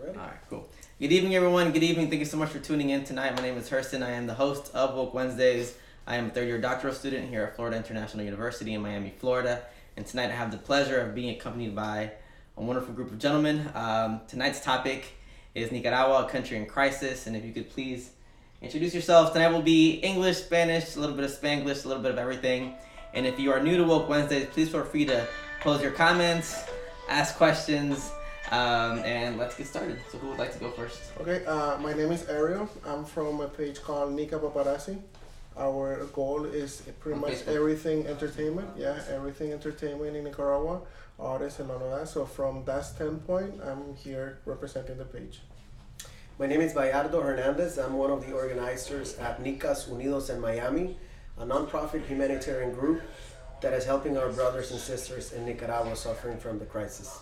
Ready? All right, cool. Good evening, everyone. Good evening. Thank you so much for tuning in tonight. My name is Hurston. I am the host of Woke Wednesdays. I am a third-year doctoral student here at Florida International University in Miami, Florida. And tonight I have the pleasure of being accompanied by a wonderful group of gentlemen. Tonight's topic is Nicaragua, a country in crisis. And if you could please introduce yourselves. Tonight will be English, Spanish, a little bit of Spanglish, a little bit of everything. And if you are new to Woke Wednesdays, please feel free to pose your comments, ask questions, and let's get started. So who would like to go first? Okay, my name is Ariel. I'm from a page called Nica Paparazzi. Our goal is pretty much everything entertainment. Yeah, everything entertainment in Nicaragua, artists and all of that. So from that standpoint, I'm here representing the page. My name is Bayardo Hernandez. I'm one of the organizers at Nicas Unidos in Miami, a nonprofit humanitarian group that is helping our brothers and sisters in Nicaragua suffering from the crisis.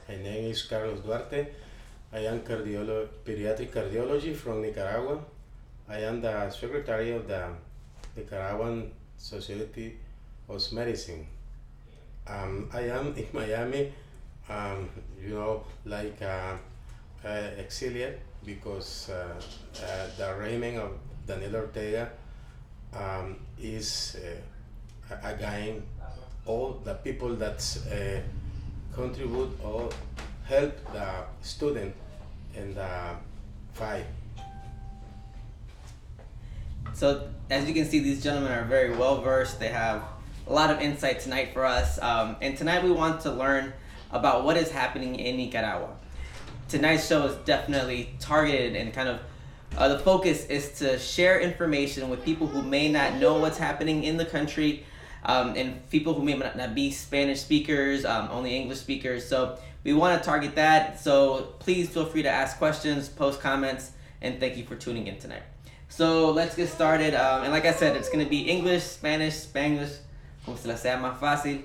My name is Carlos Duarte. I am pediatric cardiology from Nicaragua. I am the secretary of the Nicaraguan Society of Medicine. I am in Miami, exiliate because the reign of Daniel Ortega is again all the people that contribute or help the student in the fight. So as you can see, these gentlemen are very well versed. They have a lot of insight tonight for us. And tonight we want to learn about what is happening in Nicaragua. Tonight's show is definitely targeted and kind of the focus is to share information with people who may not know what's happening in the country, and people who may not be Spanish speakers, only English speakers. So we want to target that. So please feel free to ask questions, post comments, and thank you for tuning in tonight. So let's get started. And like I said, it's going to be English, Spanish, Spanglish, como se la sea más fácil.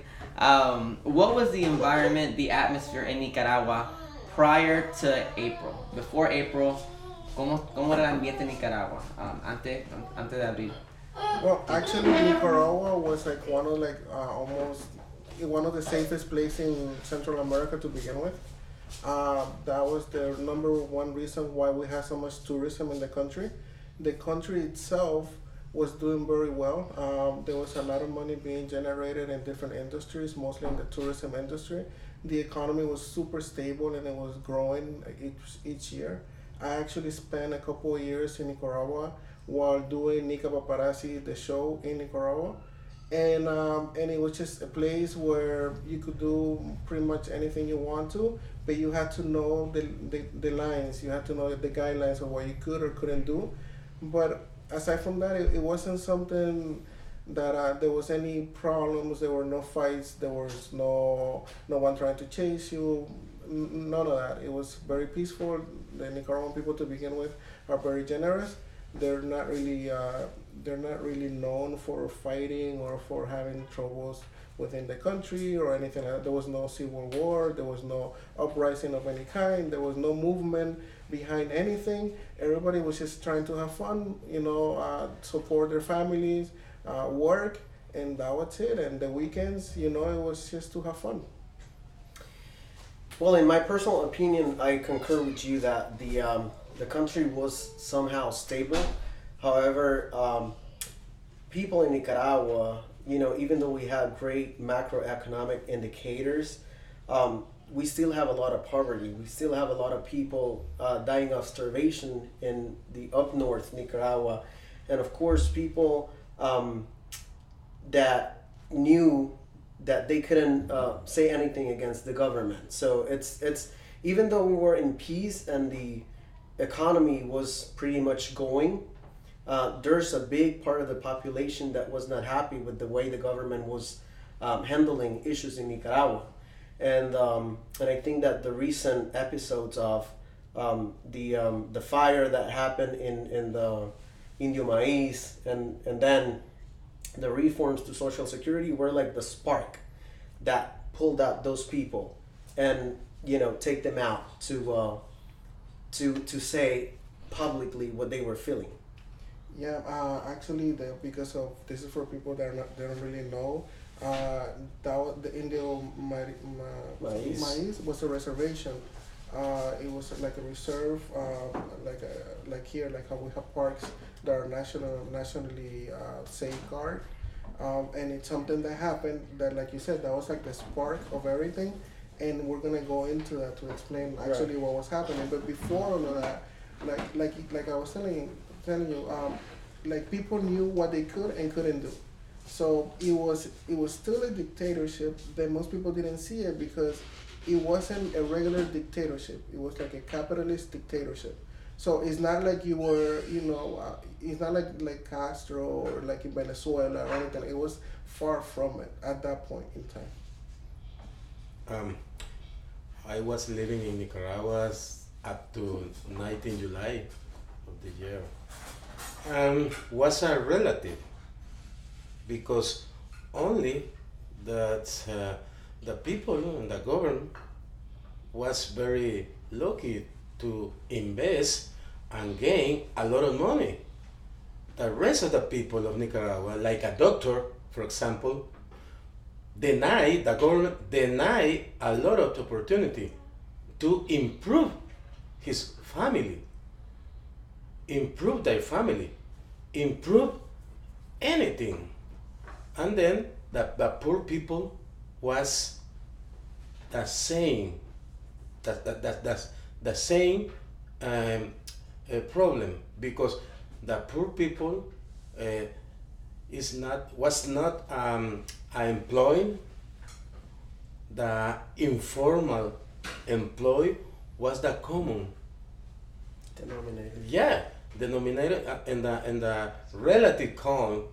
What was the environment, the atmosphere in Nicaragua prior to April? Before April, ¿cómo era el ambiente en Nicaragua antes de abril? Well, actually, Nicaragua was almost one of the safest places in Central America to begin with. That was the number one reason why we had so much tourism in the country. The country itself was doing very well. There was a lot of money being generated in different industries, mostly in the tourism industry. The economy was super stable and it was growing each year. I actually spent a couple of years in Nicaragua while doing Nica Paparazzi, the show in Nicaragua. And it was just a place where you could do pretty much anything you want to, but you had to know the lines, you had to know the guidelines of what you could or couldn't do. But aside from that, it wasn't something that there was any problems, there were no fights, there was no one trying to chase you, none of that. It was very peaceful. The Nicaraguan people to begin with are very generous. They're not really known for fighting or for having troubles within the country or anything like that. There was no civil war, there was no uprising of any kind, there was no movement behind anything. Everybody was just trying to have fun, support their families, work, and that was it. And the weekends, it was just to have fun. Well, in my personal opinion, I concur with you that the country was somehow stable. However, people in Nicaragua, even though we have great macroeconomic indicators, we still have a lot of poverty. We still have a lot of people dying of starvation in the up north Nicaragua. And of course, people that knew that they couldn't say anything against the government. So it's even though we were in peace and the economy was pretty much going, there's a big part of the population that was not happy with the way the government was handling issues in Nicaragua. And I think that the recent episodes of the fire that happened in the Indio Maíz and then the reforms to Social Security were like the spark that pulled out those people and take them out to say publicly what they were feeling. Yeah, actually, because of this is for people that they don't really know. The Indio Maíz was a reservation It was like a reserve, like here, like how we have parks that are nationally safeguard. And it's something that happened that, like you said, that was like the spark of everything. And we're gonna go into that to explain actually what was happening. But before all of that, like I was telling you, like people knew what they could and couldn't do. So it was still a dictatorship that most people didn't see it because it wasn't a regular dictatorship. It was like a capitalist dictatorship. So it's not like you were, it's not like Castro or like in Venezuela or anything. It was far from it at that point in time. I was living in Nicaragua up to 19 July of the year. Was a relative because only that the people and the government was very lucky to invest and gain a lot of money. The rest of the people of Nicaragua, like a doctor, for example, the government deny a lot of opportunity to improve his family, improve their family, improve anything. And then the poor people was the same, that's the same problem, because the poor people was not employed. The informal employee was the common denominator. Yeah, denominator and the relative count.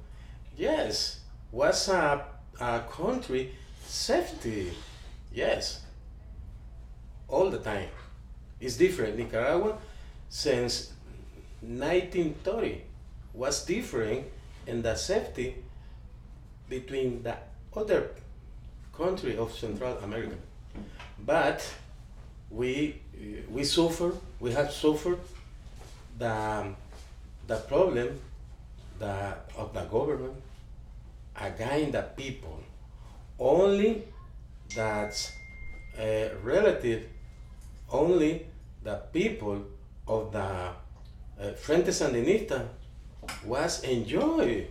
Yes, was a country safety. Yes, all the time. It's different. Nicaragua since 1930 was different in the safety between the other country of Central America. But we have suffered the problem of the government against the people. Only that relative, only the people of the Frente Sandinista was enjoy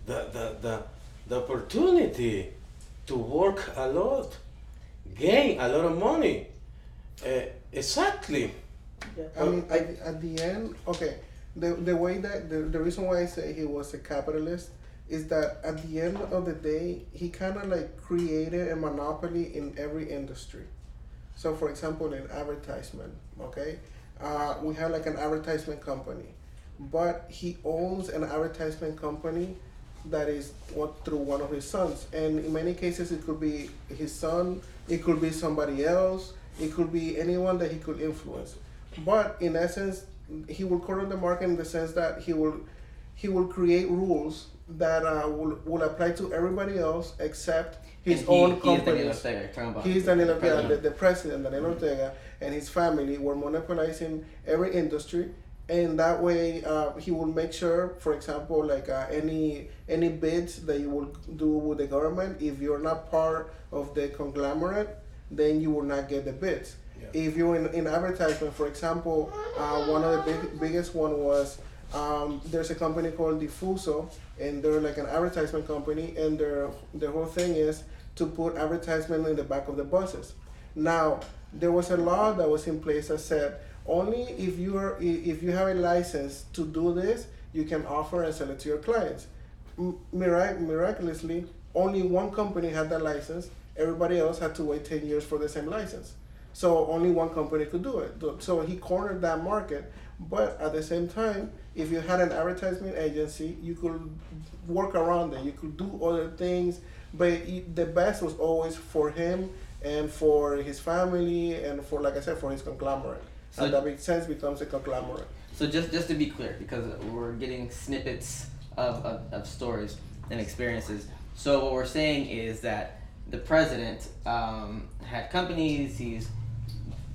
the opportunity to work a lot, gain a lot of money. Exactly. Yeah. I mean, at the end, okay, the way that the reason why I say he was a capitalist is that at the end of the day, he kind of like created a monopoly in every industry. So, for example, in advertisement, okay, we have like an advertisement company, but he owns an advertisement company that is through one of his sons, and in many cases it could be his son, it could be somebody else, it could be anyone that he could influence. But in essence, he will corner the market in the sense that he will create rules that will apply to everybody else except his own companies. He's Daniel Ortega, the president, Daniel Ortega, and his family were monopolizing every industry, and that way he will make sure, for example, like any bids that you will do with the government, if you're not part of the conglomerate, then you will not get the bids. Yeah. If you're in advertisement, for example, one of the biggest one was there's a company called Difuso, and they're like an advertisement company, and their whole thing is to put advertisement in the back of the buses. Now, there was a law that was in place that said only if you have a license to do this, you can offer and sell it to your clients. Miraculously, only one company had that license. Everybody else had to wait 10 years for the same license. So only one company could do it. So he cornered that market. But at the same time, if you had an advertisement agency, you could work around it. You could do other things. But the best was always for him and for his family and for, like I said, for his conglomerate. So and that makes sense, becomes a conglomerate. So just to be clear, because we're getting snippets of stories and experiences. So what we're saying is that the president had companies, he's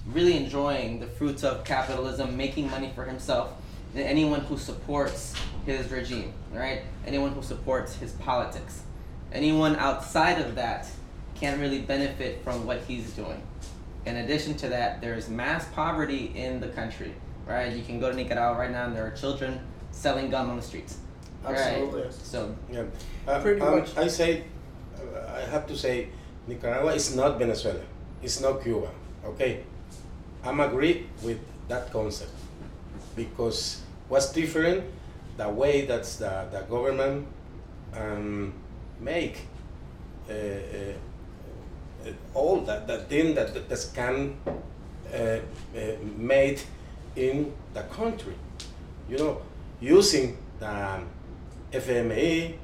really enjoying the fruits of capitalism, making money for himself, and anyone who supports his regime, right? Anyone who supports his politics. Anyone outside of that can't really benefit from what he's doing. In addition to that, there's mass poverty in the country, right? You can go to Nicaragua right now and there are children selling gum on the streets. Absolutely. Right? So Yeah. Pretty much. I have to say, Nicaragua is not Venezuela. It's not Cuba. Okay, I'm agree with that concept because what's different, the way that the government make all that thing that can made in the country, you know, using the FME,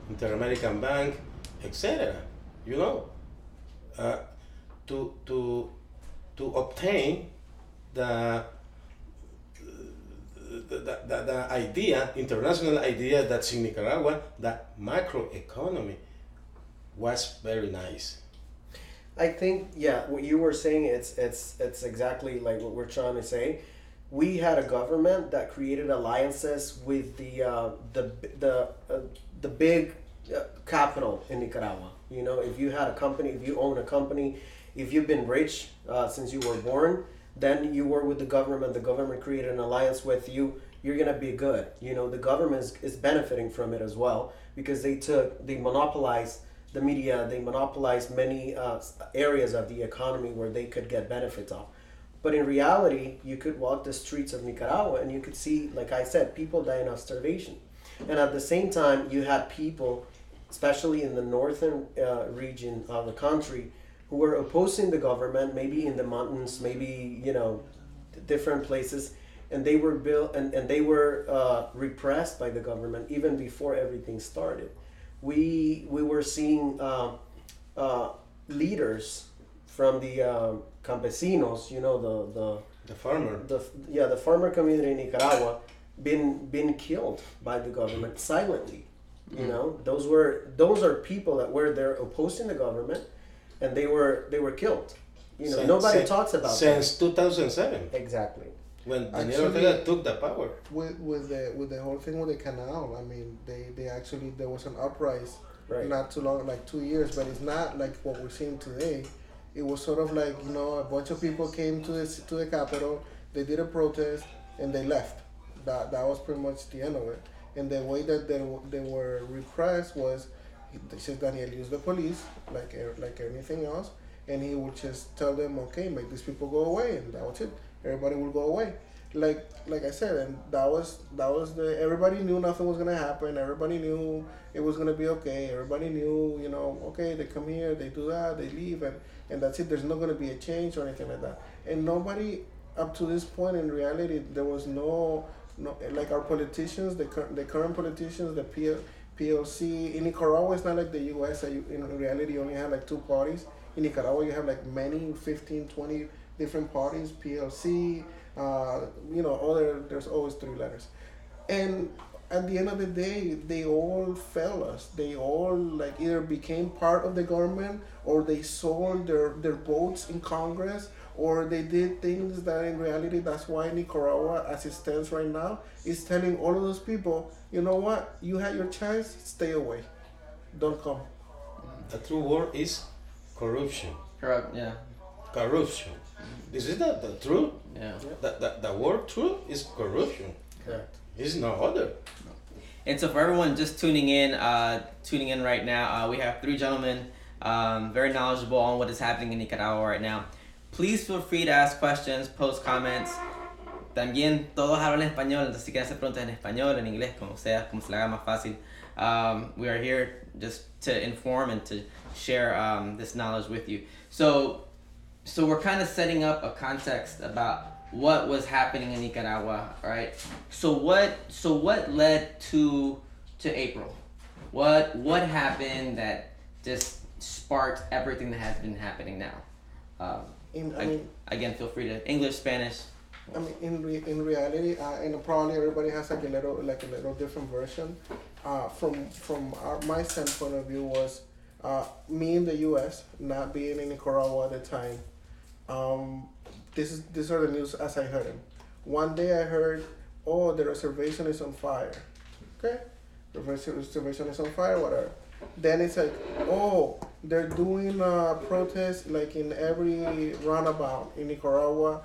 Inter-American Bank, etc. You know, to obtain the idea, international idea that's in Nicaragua, that macroeconomy was very nice. I think, yeah, what you were saying, it's exactly like what we're trying to say. We had a government that created alliances with the big capital in Nicaragua. You know, if you had a company, if you own a company, if you've been rich since you were born, then you were with the government. The government created an alliance with you. You're gonna be good. You know, the government is benefiting from it as well because they monopolized the media. They monopolized many areas of the economy where they could get benefits of. But in reality, you could walk the streets of Nicaragua and you could see, like I said, people dying of starvation. And at the same time, you had people, especially in the northern region of the country, who were opposing the government, maybe in the mountains, maybe, you know, different places, and they were they were repressed by the government even before everything started. We were seeing leaders from the campesinos, you know, The farmer. the farmer community in Nicaragua, been killed by the government silently. You know, those are people that were there opposing the government, and they were killed. You know, nobody talks about since 2007. Exactly. When Daniel Ortega took the power. With the whole thing with the canal, I mean, they actually, there was an uprising not too long, like 2 years, but it's not like what we're seeing today. It was sort of like, you know, a bunch of people came to the Capitol, they did a protest, and they left. That was pretty much the end of it. And the way that they were repressed was, just Daniel used the police like anything else, and he would just tell them, okay, make these people go away, and that was it. Everybody will go away. Like I said, and that was everybody knew nothing was gonna happen. Everybody knew it was gonna be okay. Everybody knew, you know, okay, they come here, they do that, they leave, and that's it. There's not gonna be a change or anything like that. And nobody up to this point, in reality, there was no like our politicians, the current politicians, the PLC in Nicaragua. It's not like the U.S. In reality, you only have like 2 parties. In Nicaragua, you have like many, 15, 20 different parties. PLC, you know, there's always 3 letters. And at the end of the day, they all failed us. They all like either became part of the government, or they sold their votes in Congress, or they did things that in reality, that's why Nicaragua, as it stands right now, is telling all of those people, you know what, you had your chance, stay away, don't come. The true word is corruption. corrupt, yeah. Corruption. This is the truth. Yeah. The word truth is corruption. Correct. It's no other. And so for everyone just tuning in right now, we have 3 gentlemen very knowledgeable on what is happening in Nicaragua right now. Please feel free to ask questions, post comments. También todos hablan español, entonces si quieren hacer preguntas en español, en inglés, como sea, como se le haga más fácil. We are here just to inform and to share this knowledge with you. So we're kind of setting up a context about what was happening in Nicaragua, right? So what led to April? What happened that just sparked everything that has been happening now? Again, feel free to English, Spanish. I mean, in reality, and probably everybody has like a little different version. From my standpoint of view was me in the U.S. not being in Nicaragua at the time. These are the news as I heard them. One day I heard, oh, the reservation is on fire. Okay, the reservation is on fire, whatever. Then it's like, oh, they're doing protests like in every roundabout in Nicaragua,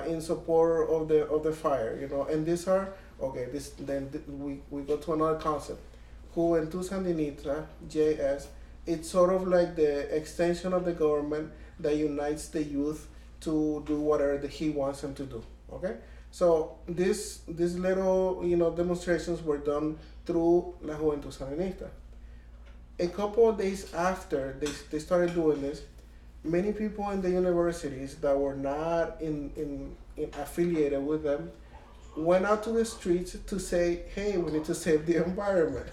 in support of the fire, you know. And these are okay. We go to another concept. Juventud Sandinista (JS). It's sort of like the extension of the government that unites the youth to do whatever he wants them to do. Okay, so these little demonstrations were done through La Juventud Sandinista. A couple of days after they started doing this, many people in the universities that were not in affiliated with them went out to the streets to say, "Hey, we need to save the environment."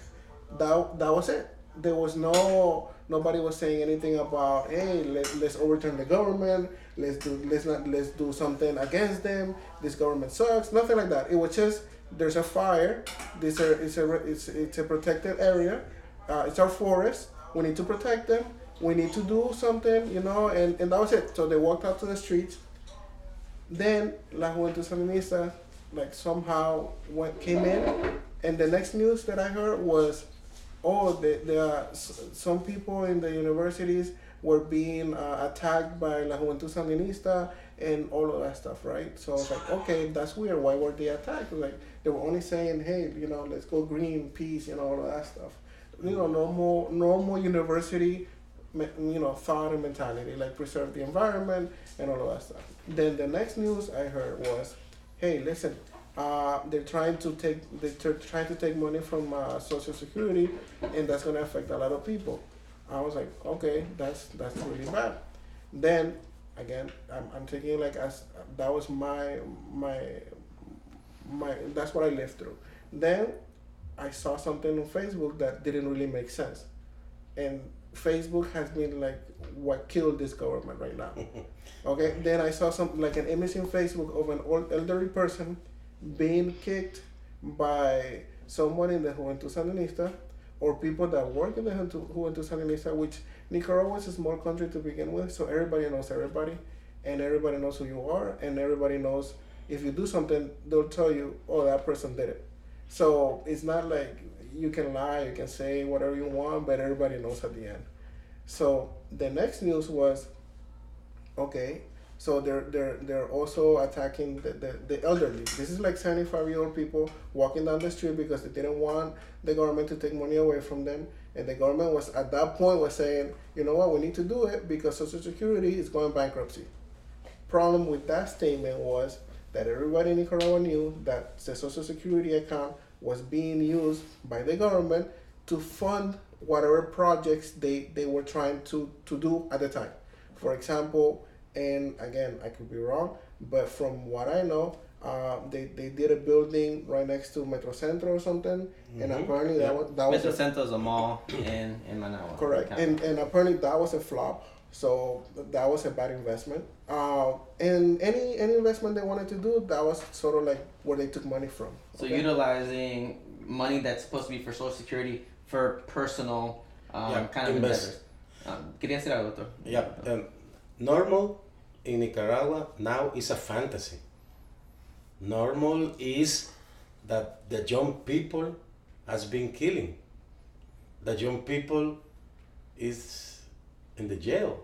That was it. There was nobody was saying anything about, "Hey, let's overturn the government. Let's do something against them. This government sucks." Nothing like that. It was just, there's a fire. It's a protected area. It's our forest. We need to protect them. We need to do something, and that was it. So they walked out to the streets. Then La Juventud Sandinista somehow came in, and the next news that I heard was, some people in the universities were being attacked by La Juventud Sandinista and all of that stuff, right? So I was like, okay, that's weird. Why were they attacked? Like, they were only saying, hey, let's go green, peace, all of that stuff. Normal university, thought and mentality, like preserve the environment and all of that stuff. Then the next news I heard was, hey, listen, they're trying to take money from Social Security, and that's going to affect a lot of people. I was like, okay, that's really bad. Then again, I'm thinking that was my that's what I lived through. Then I saw something on Facebook that didn't really make sense, and Facebook has been what killed this government right now. Okay, then I saw an image in Facebook of an old elderly person being kicked by someone in the Juventud Sandinista, or people that work in the Juventud Sandinista, which Nicaragua is a small country to begin with, so everybody knows everybody, and everybody knows who you are, and everybody knows if you do something, they'll tell you, oh, that person did it. So it's not like you can lie, you can say whatever you want, but everybody knows at the end. So the next news was, okay, so they're also attacking the elderly. This is 75-year-old people walking down the street because they didn't want the government to take money away from them. And the government was at that point was saying, you know what, we need to do it because Social Security is going bankruptcy. Problem with that statement was that everybody in Nicaragua knew that the Social Security account was being used by the government to fund whatever projects they were trying to do at the time. For example, and again, I could be wrong, but from what I know, they did a building right next to Metrocentro or something, and apparently that was Metrocentro is a mall in Managua. Correct, and apparently that was a flop, so that was a bad investment. And any investment they wanted to do, that was sort of where they took money from. So utilizing money that's supposed to be for Social Security for personal kind of endeavors. Quería decir algo, doctor. Yeah, normal in Nicaragua now is a fantasy. Normal is that the young people has been killing. The young people is in the jail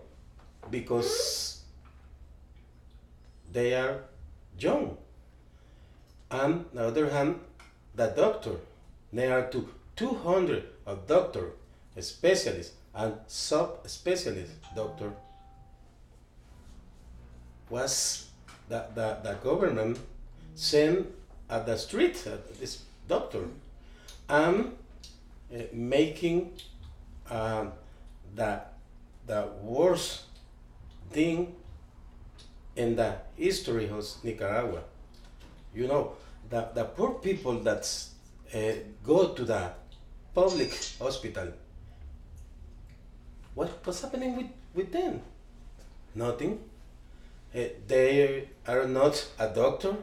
because they are young. And on the other hand, the doctor, there are 200 of doctor, specialists and sub-specialist doctor was the government sent at the street this doctor and making the worst thing in the history of Nicaragua. The poor people that go to the public hospital, what's happening with them? Nothing. They are not a doctor,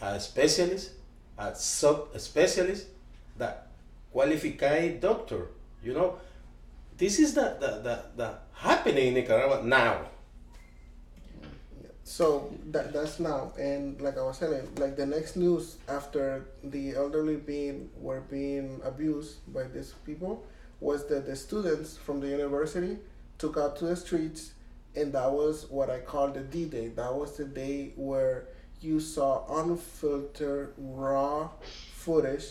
a specialist, a sub-specialist, the qualified doctor. This is the happening in Nicaragua now. So that's now, and like I was saying, the next news after the elderly were being abused by these people was that the students from the university took out to the streets, and that was what I call the D-Day. That was the day where you saw unfiltered, raw footage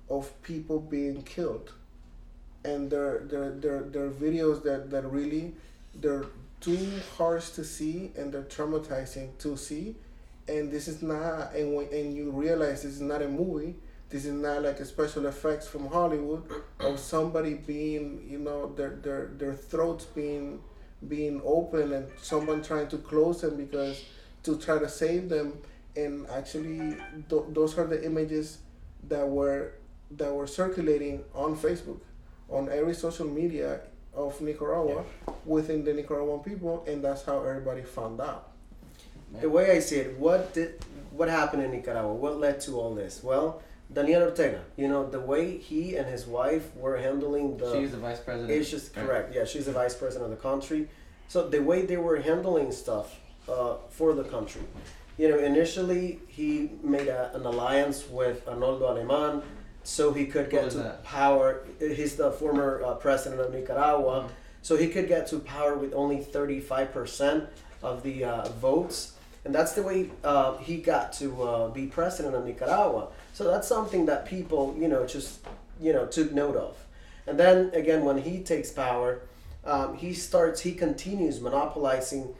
of people being killed. And they're videos that really, they're too harsh to see, and they're traumatizing to see. And this is not, and you realize this is not a movie. This is not like a special effects from Hollywood of somebody being, their throats being open, and someone trying to close them because to try to save them. And actually, those are the images that were circulating on Facebook, on every social media of Nicaragua, within the Nicaraguan people, and that's how everybody found out. The way I see it, what happened in Nicaragua? What led to all this? Well, Daniel Ortega, the way he and his wife were handling she's the vice president. It's just correct. Yeah, she's the vice president of the country. So the way they were handling stuff for the country, initially he made an alliance with Arnoldo Alemán, so he could get to power. He's the former president of Nicaragua, so he could get to power with only 35% of the votes, and that's the way he got to be president of Nicaragua. So that's something that people, took note of. And then again, when he takes power, he continues monopolizing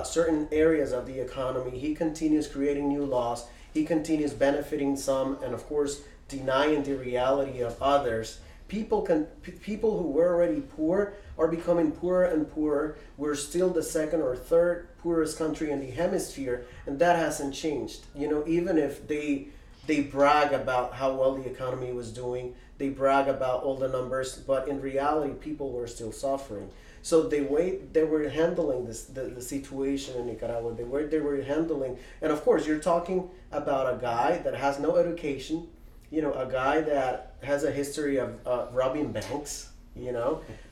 certain areas of the economy. He continues creating new laws. He continues benefiting some, and of course, denying the reality of others. People who were already poor are becoming poorer and poorer. We're still the second or third poorest country in the hemisphere, and that hasn't changed. Even if they brag about how well the economy was doing, they brag about all the numbers, but in reality, people were still suffering. So the way they were handling the situation in Nicaragua, the way they were handling, and of course, you're talking about a guy that has no education, a guy that has a history of robbing banks,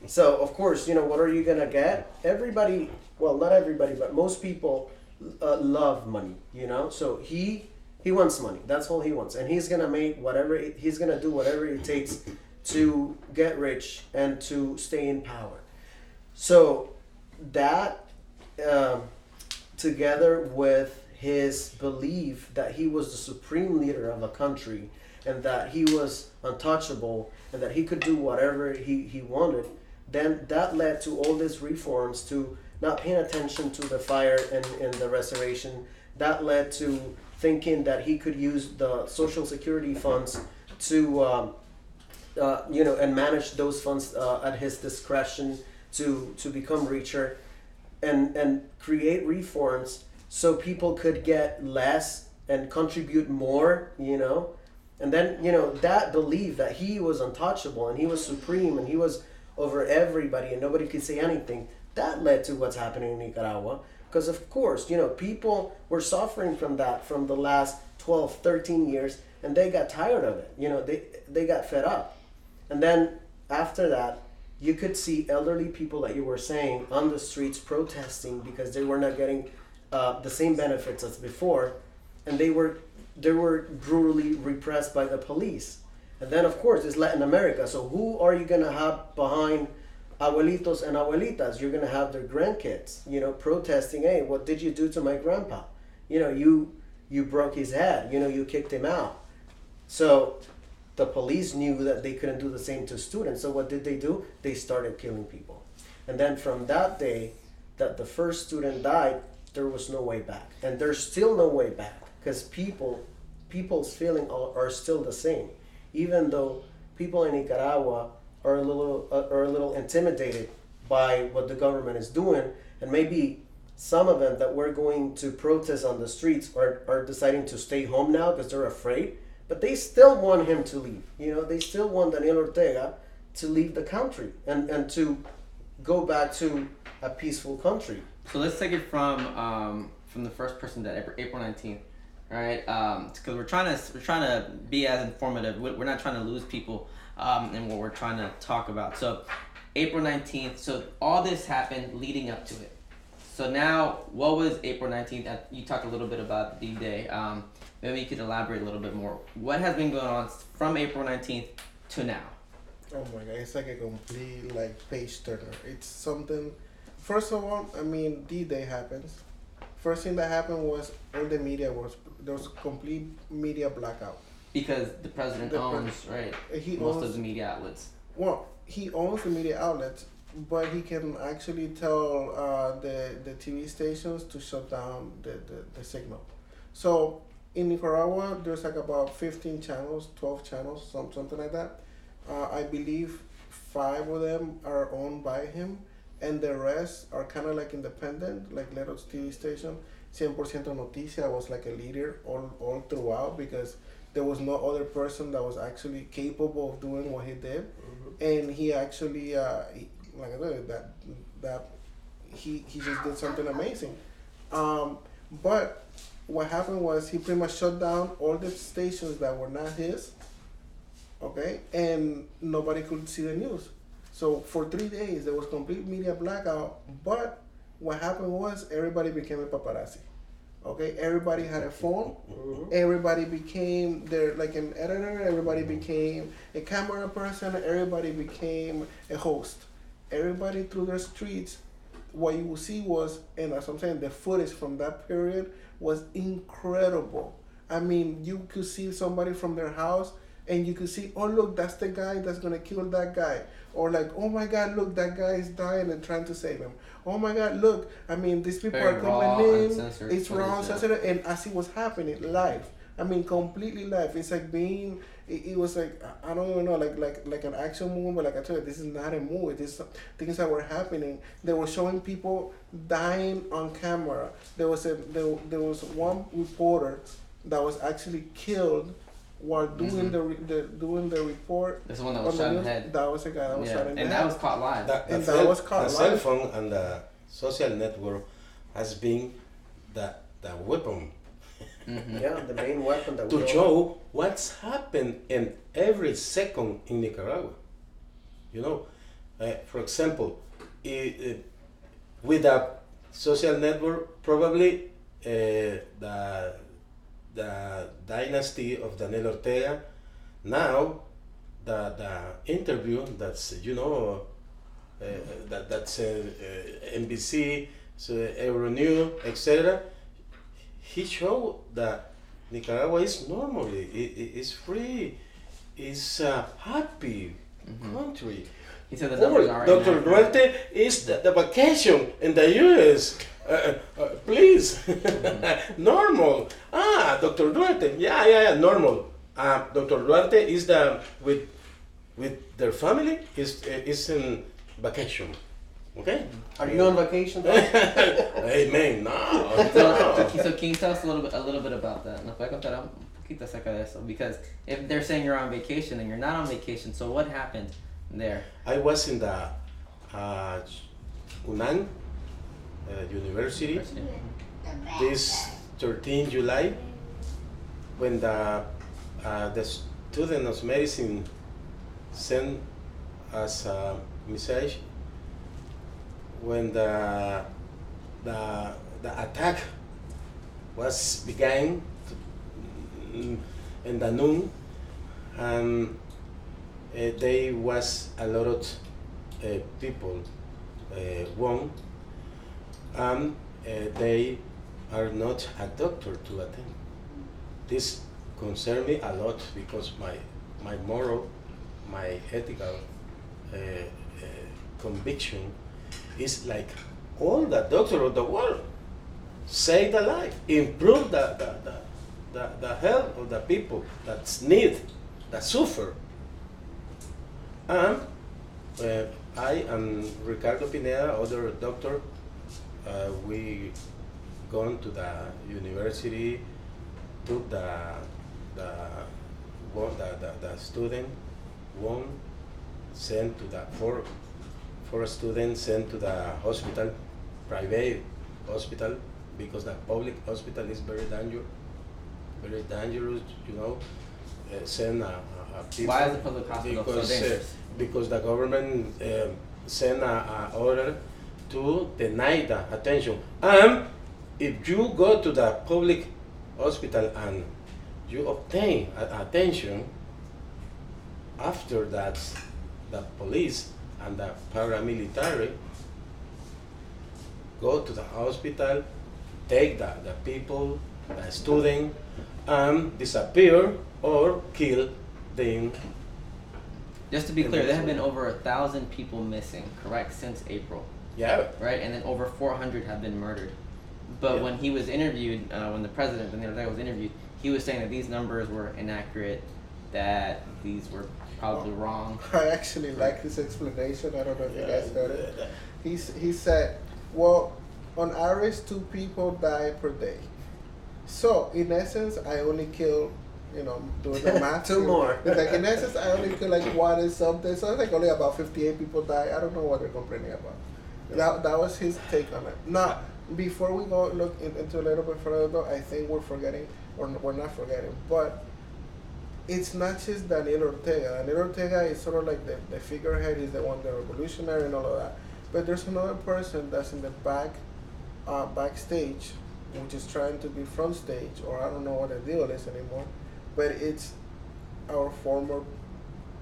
So, of course, what are you going to get? Everybody, well, not everybody, but most people love money, So he wants money. That's all he wants. And he's going to he's going to do whatever it takes to get rich and to stay in power. So that, together with his belief that he was the supreme leader of a country, and that he was untouchable, and that he could do whatever he wanted, then that led to all these reforms, to not paying attention to the fire and the restoration. That led to thinking that he could use the social security funds to, and manage those funds at his discretion to become richer, and create reforms so people could get less and contribute more, And then, that belief that he was untouchable and he was supreme and he was over everybody and nobody could say anything, that led to what's happening in Nicaragua. Because, of course, people were suffering from that from the last 12, 13 years, and they got tired of it. They got fed up. And then after that, you could see elderly people, like you were saying, on the streets protesting because they were not getting the same benefits as before, and they were brutally repressed by the police. And then, of course, it's Latin America. So who are you going to have behind abuelitos and abuelitas? You're going to have their grandkids, protesting, hey, what did you do to my grandpa? You broke his head, you kicked him out. So the police knew that they couldn't do the same to students. So what did they do? They started killing people. And then from that day that the first student died, there was no way back. And there's still no way back. Because people's feelings are still the same, even though people in Nicaragua are a little intimidated by what the government is doing, and maybe some of them that were going to protest on the streets are deciding to stay home now because they're afraid. But they still want him to leave. They still want Daniel Ortega to leave the country and to go back to a peaceful country. So let's take it from the first person, that April 19th. All right, because we're trying to be as informative. We're not trying to lose people in what we're trying to talk about. So, April 19th. So all this happened leading up to it. So now, what was April 19th? You talked a little bit about D-Day. Maybe you could elaborate a little bit more. What has been going on from April 19th to now? Oh my god, it's like a complete like page turner. It's something. First of all, I mean, D-Day happens. First thing that happened was all the media was there was complete media blackout. Because the president The owns, right, He most owns of the media outlets. well, he owns the media outlets, but he can actually tell the TV stations to shut down the signal. So in Nicaragua, there's like about 15 channels, 12 channels, something like that. I believe 5 of them are owned by him, and the rest are kind of like independent, like little TV station. 100% Noticia was like a leader all throughout because there was no other person that was actually capable of doing what he did, and he actually, like I said, that he just did something amazing. But what happened was he pretty much shut down all the stations that were not his, okay, and nobody could see the news. So for 3 days there was complete media blackout. But what happened was everybody became a paparazzi. Okay, everybody had a phone. Everybody became their like an editor. Everybody became a camera person. Everybody became a host. Everybody through the streets. What you will see was, and as I'm saying, the footage from that period was incredible. I mean, you could see somebody from their house, and you could see, oh look, that's the guy that's gonna kill that guy, or like, oh my God, look, that guy is dying and trying to save him. Oh my God, look, I mean, these people Very are raw, coming in. uncensored It's raw, footage, yeah. uncensored, and as it was happening live. I mean, completely live. It's like being. It was like I don't even know, like an action movie, but like I told you, this is not a movie. This things that were happening. They were showing people dying on camera. There was one reporter that was actually killed while doing doing the report. There's one that was on the shot in news. the head. That was a guy that was shot in the And head. that was caught live. And that was caught the cell live. phone and the social network has been the weapon Yeah, the main weapon that we to all show what's happened in every second in Nicaragua. You know, for example, with a social network, probably the dynasty of Daniel Ortega. Now, the interview that's that's NBC, so Euronews, etc. He showed that Nicaragua is normal, is free, is a happy country. He said the numbers are right Dr. Duarte is the vacation in the U.S. Please, normal. Dr. Duarte, yeah, normal. Dr. Duarte is with their family is in vacation. Okay. Are you on vacation? Amen. No. So can you tell us a little bit about that? Nos puede contar un poquito acerca de eso, because if they're saying you're on vacation and you're not on vacation, so what happened there? I was in the UNAM University this 13 July when the student of medicine sent us a message when the attack was began in the noon, and there was a lot of people won, and they are not a doctor to attend. This concerned me a lot because my moral, my ethical conviction is like all the doctors of the world save the life, improve the health of the people that need, that suffer. And I and Ricardo Pineda, other doctor, we gone to the university, took the student one, sent to the four students sent to the hospital, private hospital, because the public hospital is very dangerous, you know. Send people. Why is the public hospital so dangerous? Because the government sent a order to deny the attention. And if you go to the public hospital and you obtain attention, after that the police and the paramilitary go to the hospital, take the people, the student, and disappear or kill them. Just to be clear, there have been over 1,000 people missing, correct, since April, Yeah. right? And then over 400 have been murdered. But Yeah. when he was interviewed, when the president, Daniel Ortega, was interviewed, he was saying that these numbers were inaccurate, that these were probably wrong. I actually like his explanation. I don't know if you guys heard it. He said, well, on average, 2 people die per day. So, in essence, I only kill, doing the math. 2 more. It's like, in essence, I only kill like 1 and something. So, it's like only about 58 people die. I don't know what they're complaining about. That was his take on it. Now, before we go look into a little bit further, though, I think we're forgetting, or we're not forgetting, but it's not just Daniel Ortega. Daniel Ortega is sort of like the figurehead. He's the one, the revolutionary and all of that. But there's another person that's in the backstage, which is trying to be front stage, or I don't know what the deal is anymore. But it's our former,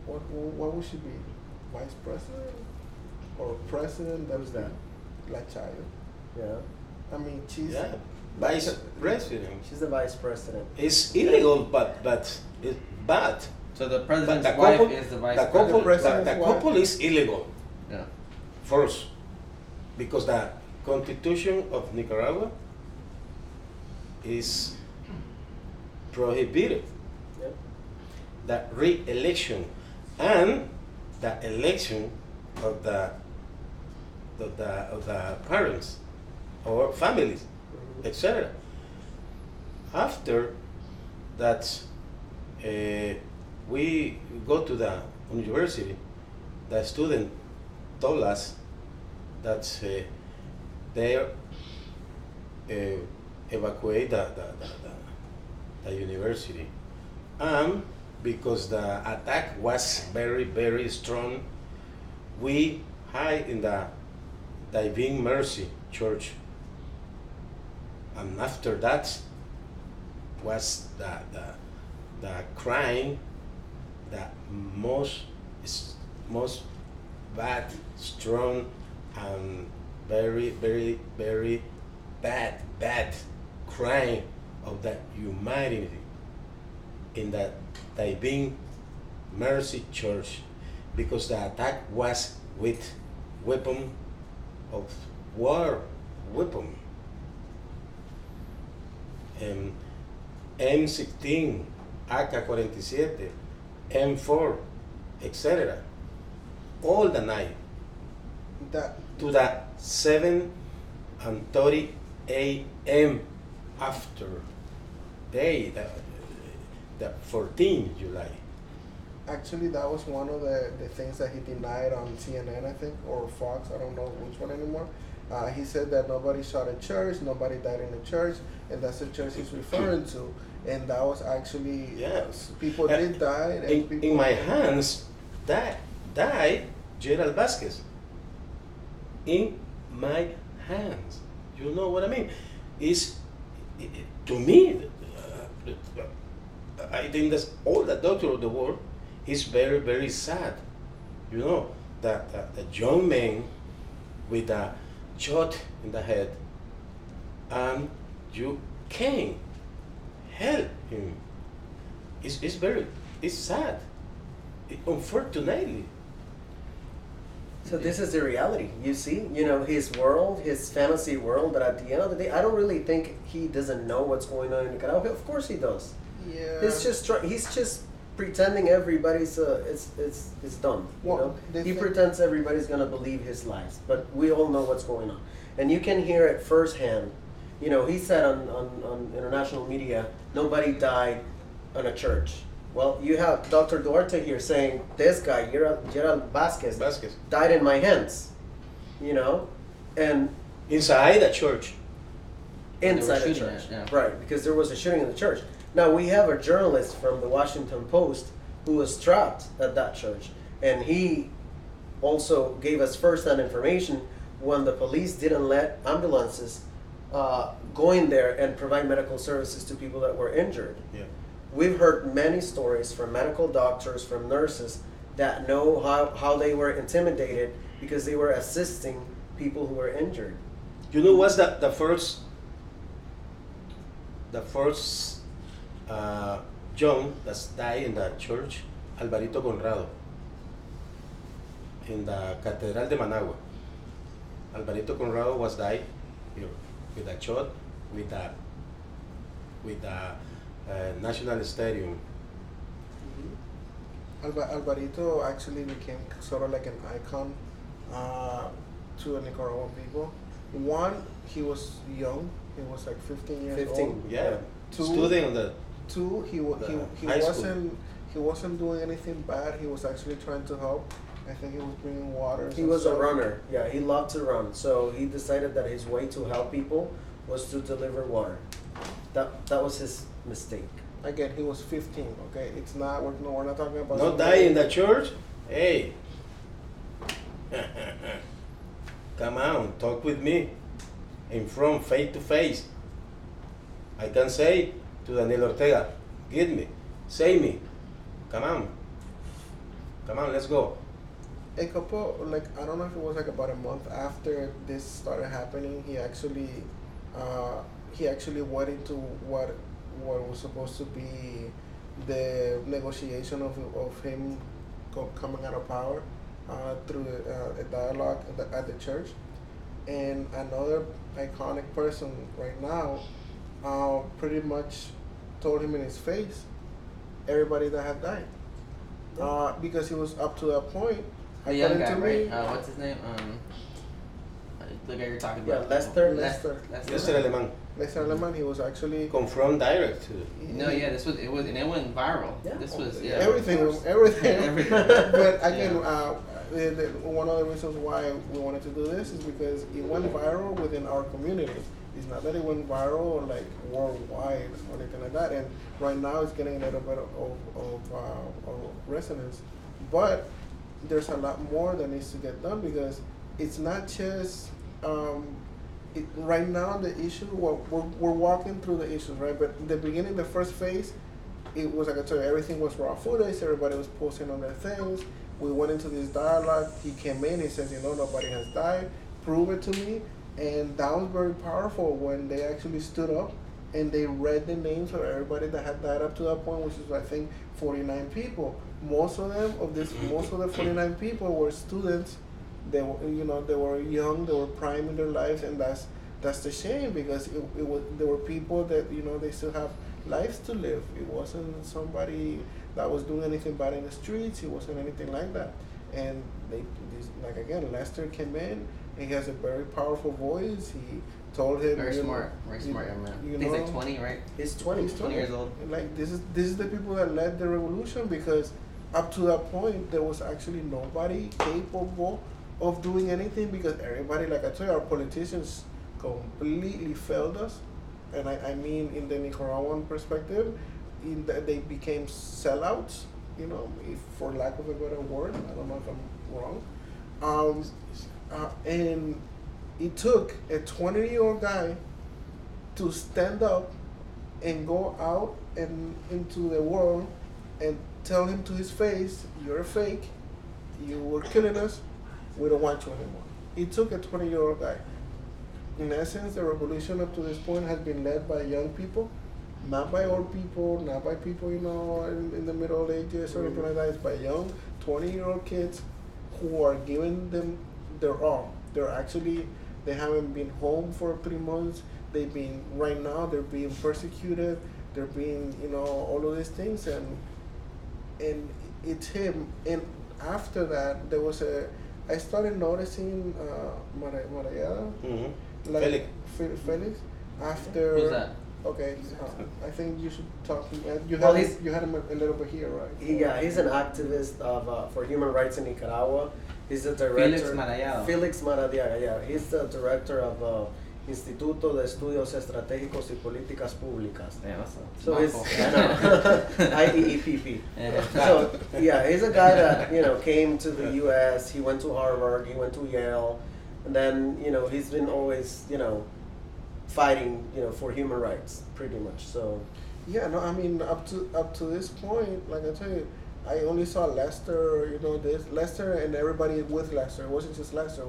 what would she be? Vice president? Or president? Who's that? La Chayo. Yeah. I mean, she's... Yeah. Vice president. She's the vice president. It's illegal, but it's bad. So the president's But the wife couple- is the vice The president. couple, the couple is illegal. Yeah. First, because the Constitution of Nicaragua is prohibited Yep. the re-election and the election of the parents or families, etc. After that, we go to the university. The student told us that they evacuate the university, and because the attack was very, very strong, we hide in the Divine Mercy Church, and after that was the crime, the most bad, strong, and very, very, very bad crime of the humanity in the Divine Mercy Church, because the attack was with weapon of war, weapon, M16, AK-47, M4, etc. All the night That to the 7:30 a.m. after day, the 14th July. Actually, that was one of the things that he denied on CNN, I think, or Fox, I don't know which one anymore. He said that nobody shot a church, nobody died in the church, and that's the church he's referring to. And that was actually, Yes. people did die. And people, In my hands, died Gerald Vasquez. In my hands. You know what I mean? To me, I think that's all the doctor of the world is very, very sad. You know, that the young man with a shot in the head, and you can't help him. It's sad. Unfortunately. So this is the reality, you see? His world, his fantasy world, but at the end of the day, I don't really think he doesn't know what's going on in Nicaragua. Of course he does. Yeah. He's just pretending everybody's it's dumb. Well, He pretends everybody's gonna believe his lies, but we all know what's going on, and you can hear it firsthand. He said on international media, nobody died on a church. Well, you have Dr. Duarte here saying this guy, Gerald Vasquez, died in my hands. And Inside the church. inside the shooting church, it, yeah. right? Because there was a shooting in the church. Now we have a journalist from the Washington Post who was trapped at that church, and he also gave us first-hand information when the police didn't let ambulances go in there and provide medical services to people that were injured. Yeah. We've heard many stories from medical doctors, from nurses, that know how they were intimidated because they were assisting people who were injured. You know what's the first John that's died in the church? Alvarito Conrado, in the Catedral de Managua. Alvarito Conrado was died with a shot with the National Stadium. Alvarito actually became sort of like an icon to the Nicaraguan people. One, he was young. He was like 15 years old. Yeah. Two, Student on the Two, he high school. wasn't doing anything bad. He was actually trying to help. I think he was bringing water. He was a runner. Yeah, he loved to run. So he decided that his way to help people was to deliver water. That was his mistake. Again, he was 15. Okay, it's not. We're not talking about. Not die in the church. Hey, come on, talk with me in front, face to face. I can say to Daniel Ortega, get me, save me. Come on, let's go. A couple, like, I don't know if it was like about a month after this started happening, he actually went into what was supposed to be the negotiation of him coming out of power through a dialogue at the church. And another iconic person right now pretty much told him in his face everybody that had died. Because he was up to that point. The young guy, right? What's his name? The guy you're talking about. Yeah, Lester Alemán. Lester Alemán, he was actually Confront direct to. No, yeah, it went viral. Yeah. This was everything. Everything. But again, one of the reasons why we wanted to do this is because it went viral within our community. It's not that it went viral like worldwide or anything like that. And right now it's getting a little bit of resonance, but there's a lot more that needs to get done because it's not just right now the issue. We're walking through the issues, right? But in the beginning, the first phase, it was like I told you, everything was raw footage. Everybody was posting on their things. We went into this dialogue. He came in. He says, nobody has died. Prove it to me. And that was very powerful when they actually stood up and they read the names of everybody that had died up to that point, which is I think 49 people. Most of the 49 people were students. They were, they were young, they were prime in their lives, and that's the shame because there were people that they still have lives to live. It wasn't somebody that was doing anything bad in the streets. It wasn't anything like that. And Lester came in. And he has a very powerful voice. He told him very smart young man. He's like 20, right? He's 20. He's 20 years old. Like this is the people that led the revolution because up to that point there was actually nobody capable of doing anything because everybody, like I told you, our politicians completely failed us. And I mean in the Nicaraguan perspective, in that they became sellouts, if for lack of a better word. I don't know if I'm wrong. And it took a 20-year-old guy to stand up and go out and into the world and tell him to his face, you're fake, you were killing us, we don't want you anymore. It took a 20-year-old guy. In essence, the revolution up to this point has been led by young people, not by old people, not by people, in the middle ages or anything like that. It's by young 20-year-old kids who are giving them their all. They haven't been home for 3 months. They're being persecuted. They're being, all of these things, and it's him. And after that, I started noticing Marayada, Felix. Felix. After. Who's that? Okay, I think you should talk. You had him a little bit here, right? He's an activist for human rights in Nicaragua. He's the director. Felix Maradiaga, yeah. He's the director of Instituto de Estudios Estratégicos y Políticas Públicas. Yeah, so he's IEEPP. So yeah, he's a guy that came to the U.S. He went to Harvard. He went to Yale, and then he's been always fighting for human rights pretty much. So yeah, no, I mean up to this point, like I tell you, I only saw Lester, this Lester and everybody with Lester. It wasn't just Lester.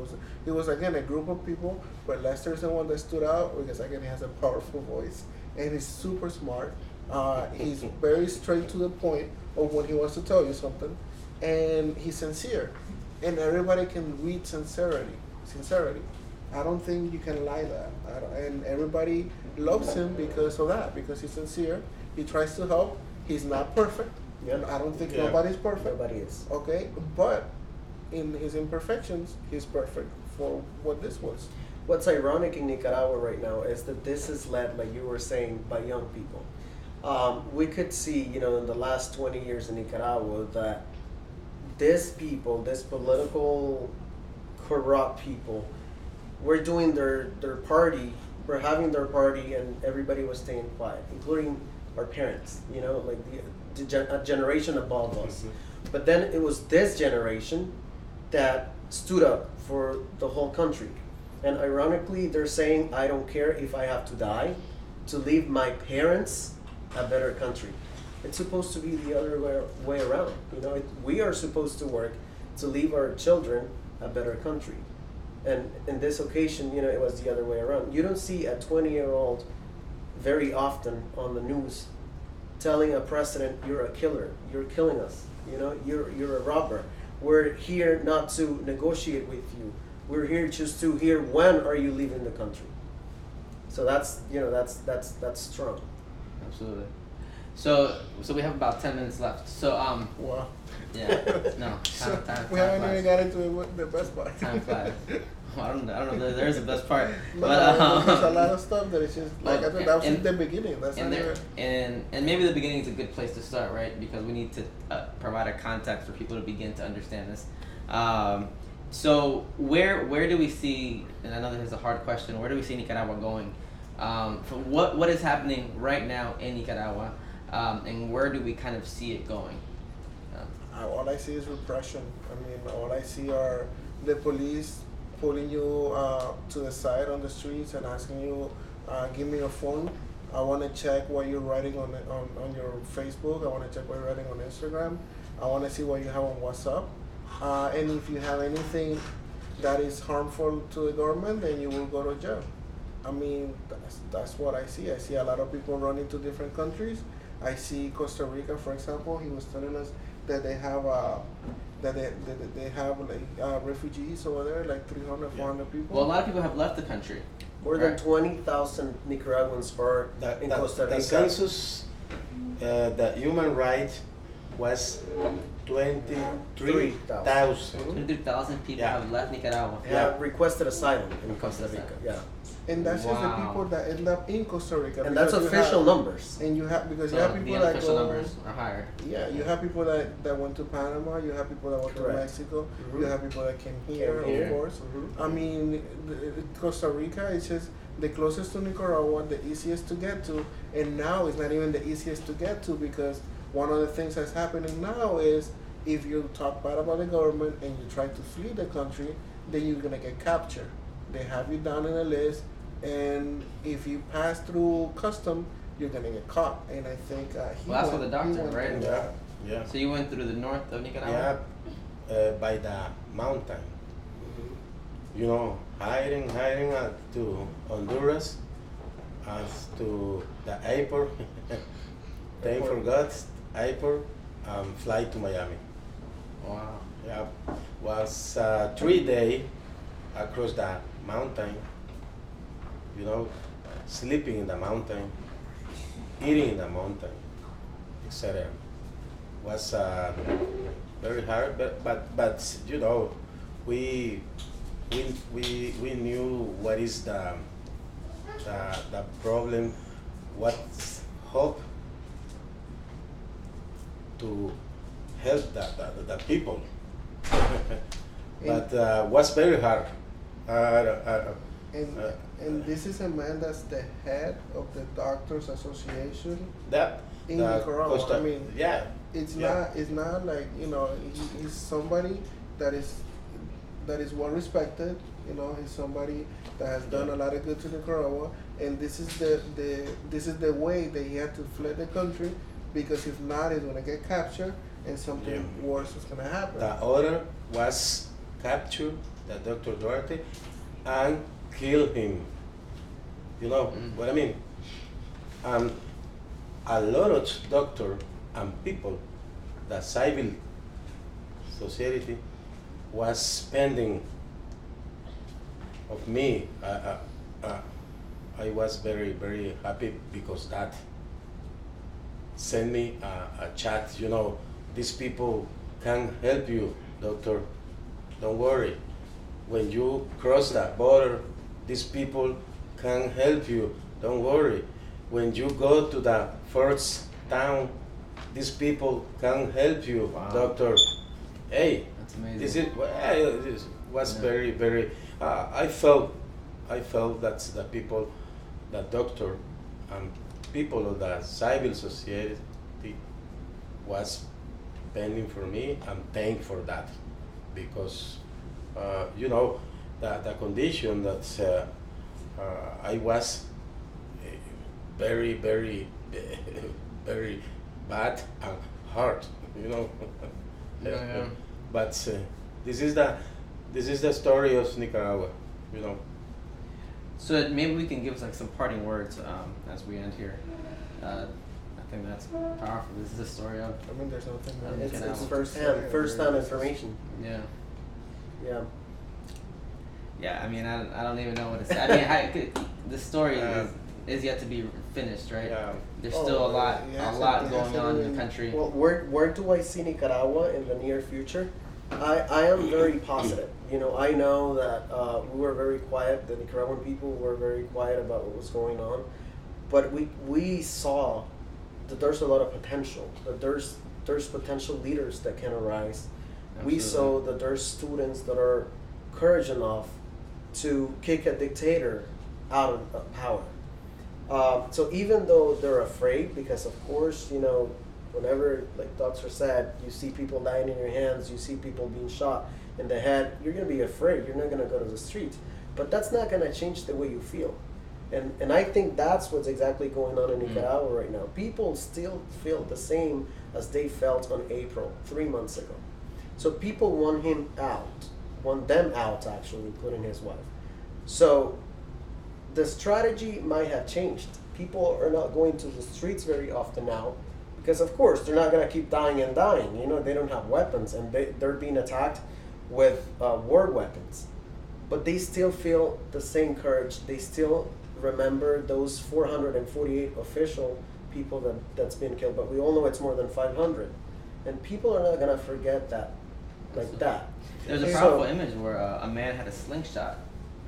It was again a group of people, but Lester is the one that stood out because again he has a powerful voice and he's super smart. He's very straight to the point of when he wants to tell you something, and he's sincere, and everybody can read sincerity. I don't think you can lie that, and everybody loves him because of that. Because he's sincere. He tries to help. He's not perfect. Yeah. I don't think Yeah. nobody's perfect. Nobody is. Okay, but in his imperfections, he's perfect for what this was. What's ironic in Nicaragua right now is that this is led, like you were saying, by young people. We could see, in the last 20 years in Nicaragua that these people, this political corrupt people, were doing their party, were having their party, and everybody was staying quiet, including our parents, like a generation above us. Mm-hmm. But then it was this generation that stood up for the whole country. And ironically, they're saying, I don't care if I have to die to leave my parents a better country. It's supposed to be the other way around. We are supposed to work to leave our children a better country. And in this occasion, it was the other way around. You don't see a 20-year-old very often on the news telling a president, you're a killer, you're killing us, you're a robber. We're here not to negotiate with you. We're here just to hear when are you leaving the country. So that's strong. Absolutely. So we have about 10 minutes left. So Wow. yeah, no, time We haven't flies. even got into the best part. Time flies. Well, I don't know. There is a best part, No, but there's a lot of stuff that is just like I thought that was and- just the beginning. That's and not there, even. and maybe the beginning is a good place to start, right? Because we need to provide a context for people to begin to understand this. So where do we see? And I know this is a hard question. Where do we see Nicaragua going? From what is happening right now in Nicaragua, and where do we kind of see it going? All I see is repression. I mean, all I see are the police pulling you to the side on the streets and asking you, give me your phone. I want to check what you're writing on your Facebook. I want to check what you're writing on Instagram. I want to see what you have on WhatsApp. And if you have anything that is harmful to the government, then you will go to jail. I mean, that's what I see. I see a lot of people running to different countries. I see Costa Rica, for example. He was telling us that they have they have like refugees over there, like 300, 400 people. Well, a lot of people have left the country. More than 20,000 Nicaraguans are in Costa Rica. The census, the human right was 23,000. 23,000 people Yeah. have left Nicaragua. Have requested asylum in Costa Requested Rica. asylum. Yeah, And that's just the Wow. people that end up in Costa Rica. and that's because you official have- numbers. And you have because So you have the people that unofficial go. numbers are higher. Yeah, you have people that went to Panama. You have people that went Correct. to Mexico. Mhm. You have people that came here, Came here. of course. Mhm. I mean, Costa Rica is just the closest to Nicaragua, the easiest to get to, and now it's not even the easiest to get to because one of the things that's happening now is if you talk bad about the government and you try to flee the country, then you're gonna get captured. They have you down in a list, and if you pass through custom, you're gonna get caught. And I think he Well, that's went- what the doctor, he went right? through Yeah, that. yeah. So you went through the north of Nicaragua? Yeah, by the mountain. Hiring to Honduras, to the airport. Thank for God, airport, fly to Miami. Wow. Yeah, was 3 days across the mountain. Sleeping in the mountain, eating in the mountain, etc. Was very hard, but we knew what is the problem, what's hope to help the people. But was very hard. And this is a man that's the head of the Doctors Association That in Nicaragua. I mean, yeah, it's yeah. not like he's somebody that is well respected. He's somebody that has done a lot of good to Nicaragua, and this is the way that he had to flee the country because if not, he's gonna get captured and something worse is gonna happen. The other was capture the Dr. Duarte and kill him. You know what I mean? And a lot of doctor and people, the civil society was spending of me. I was very, very happy because that sent me a chat, you know, these people can help you, doctor, don't worry. When you cross that border, these people can help you, don't worry. When you go to the first town, these people can help you, doctor. Hey, That's amazing. This was very, very, I felt that the people, the doctor and people of the civil society was pending for me and thank for that, because you know the condition that I was very, very, very bad and hard, you know. Yeah. But this is the story of Nicaragua, you know. So maybe we can give like some parting words as we end here. I think that's powerful. This is the story of. I mean, there's nothing. It's first-hand information. Yeah. Yeah. Yeah. I mean, I don't even know what to say. I mean, the story is yet to be finished, right? Yeah. There's still a lot going on in the country. Well, where do I see Nicaragua in the near future? I am very positive. You know, I know that we were very quiet. The Nicaraguan people were very quiet about what was going on, but we saw that there's a lot of potential. That there's potential leaders that can arise. Absolutely. We saw that there's students that are courage enough to kick a dictator out of power. So even though they're afraid, because of course, you know, whenever, like Doctor said, you see people dying in your hands, you see people being shot in the head, you're going to be afraid. You're not going to go to the streets. But that's not going to change the way you feel. And I think that's what's exactly going on in Nicaragua right now. People still feel the same as they felt on April, 3 months ago. So people want him out, want them out actually, including his wife. So the strategy might have changed. People are not going to the streets very often now because, of course, they're not going to keep dying and dying. You know, they don't have weapons and they're being attacked with war weapons. But they still feel the same courage. They still remember those 448 official people that's been killed. But we all know it's more than 500. And people are not going to forget that like that. There's a powerful image where a man had a slingshot.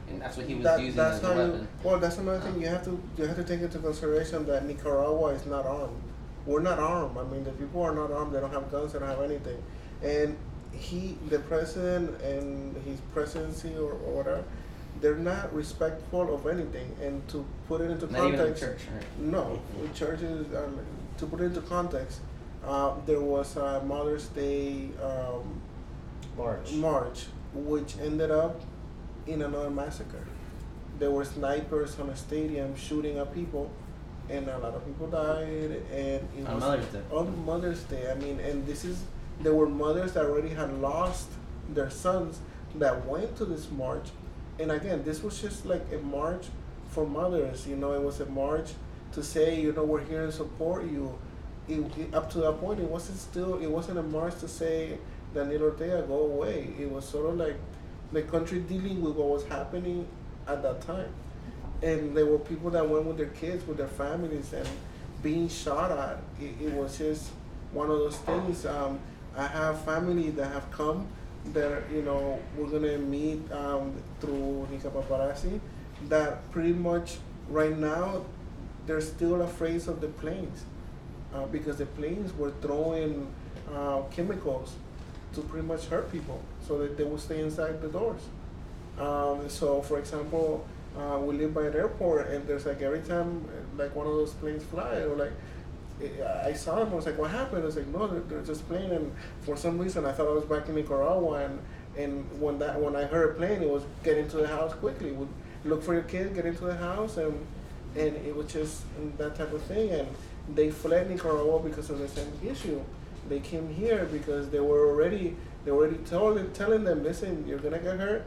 And that's what he was using as a weapon. Well, that's another thing you have to take into consideration that Nicaragua is not armed. We're not armed. I mean, the people are not armed. They don't have guns. They don't have anything. And the president and his presidency or whatever, they're not respectful of anything. And to put it into not context, even the church, right? No, churches. To put it into context, there was a Mother's Day march, which ended up in another massacre. There were snipers on a stadium shooting at people, and a lot of people died. And it On was Mother's Day. on Mother's Day. I mean, and there were mothers that already had lost their sons that went to this march. And again, this was just like a march for mothers. You know, it was a march to say, you know, we're here to support you. Up to that point, it wasn't a march to say, Daniel Ortega, go away. It was sort of like the country dealing with what was happening at that time. And there were people that went with their kids, with their families, and being shot at. It was just one of those things. I have family that have come that, you know, we're going to meet through Nica Paparazzi, that pretty much right now they're still afraid of the planes because the planes were throwing chemicals to pretty much hurt people so that they would stay inside the doors. So, for example, we live by an airport, and there's like every time like one of those planes fly, or like I saw them, I was like, what happened? I was like, no, they're just playing. And for some reason, I thought I was back in Nicaragua, and when I heard a plane, it was get into the house quickly. Would look for your kid, get into the house, and it was just that type of thing. And they fled Nicaragua because of the same issue. they came here because they were already telling them, listen, you're gonna get hurt.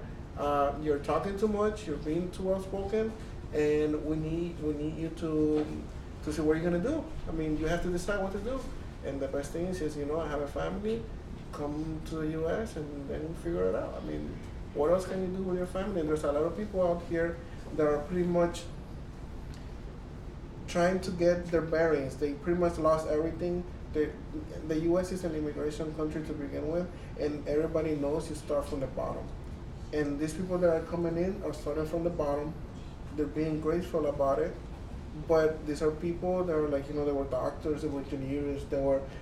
You're talking too much. You're being too outspoken, and we need you to see what you're gonna do. I mean, you have to decide what to do. And the best thing is, I have a family. Come to the U.S. and then figure it out. I mean, what else can you do with your family? And there's a lot of people out here that are pretty much trying to get their bearings. They pretty much lost everything. The U.S. is an immigration country to begin with, and everybody knows you start from the bottom. And these people that are coming in are starting from the bottom. They're being graceful about it. But these are people that are like, they were doctors, they were engineers,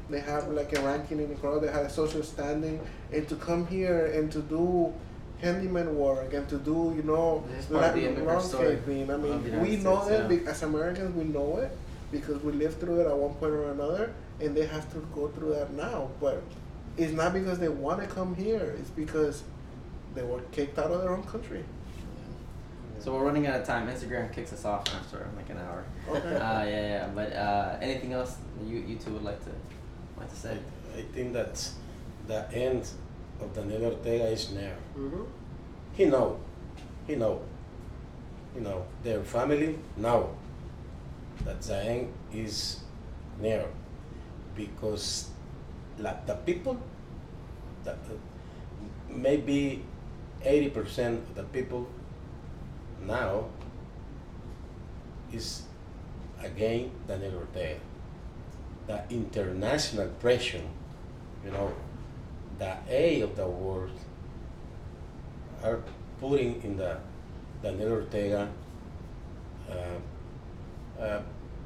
they have like a ranking in the crowd, they had a social standing, and to come here and to do handyman work and to do, landscaping. I mean, we know that as Americans, we know it because we lived through it at one point or another, and they have to go through that now. But it's not because they want to come here; it's because they were kicked out of their own country. So we're running out of time. Instagram kicks us off after like an hour. Okay. Yeah. But anything else you two would like to say? I think that the end of Daniel Ortega is near. Mm-hmm. He know. Their family know that the end is near, because the people, that maybe 80% of the people now is again Daniel Ortega. The international pressure, the aid of the world are putting in the Daniel Ortega.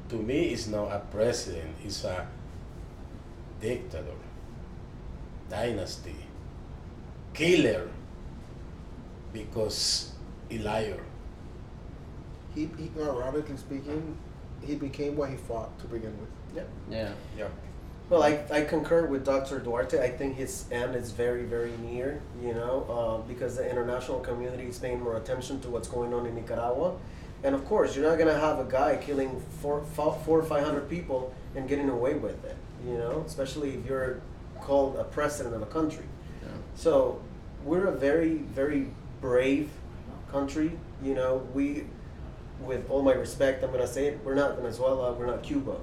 To me, it's not a president; it's a dictator, dynasty, killer, because a liar. He ironically speaking, he became what he fought to begin with. Yeah. Well, I concur with Dr. Duarte. I think his end is very, very near, because the international community is paying more attention to what's going on in Nicaragua. And of course, you're not going to have a guy killing 400 or 500 people and getting away with it, especially if you're called a president of a country. Yeah. So we're a very, very brave country. We, with all my respect, I'm going to say it, we're not Venezuela, we're not Cuba.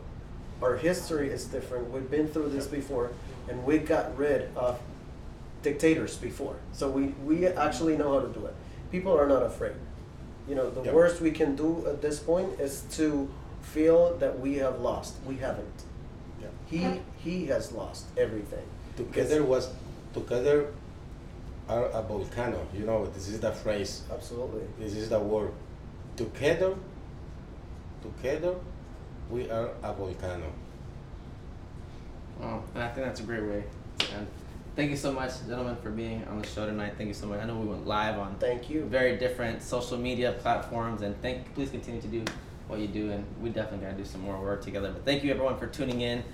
Our history is different. We've been through this before, and we got rid of dictators before. So we actually know how to do it. People are not afraid. The worst we can do at this point is to feel that we have lost. We haven't. Yeah. He has lost everything. Together are a volcano. This is the phrase. Absolutely. This is the word. Together, we are a volcano. Well, and I think that's a great way to end. Thank you so much, gentlemen, for being on the show tonight. Thank you so much. I know we went live on Thank you. very different social media platforms, and please continue to do what you do, and we definitely got to do some more work together. But thank you, everyone, for tuning in.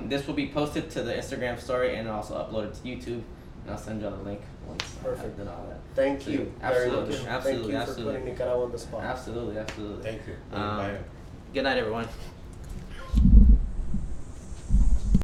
This will be posted to the Instagram story and also uploaded to YouTube, and I'll send you all the link once I've done all that. Thank you. Absolutely. Thank you for putting Nicaragua on the spot. Absolutely. Thank you. Good night, everyone.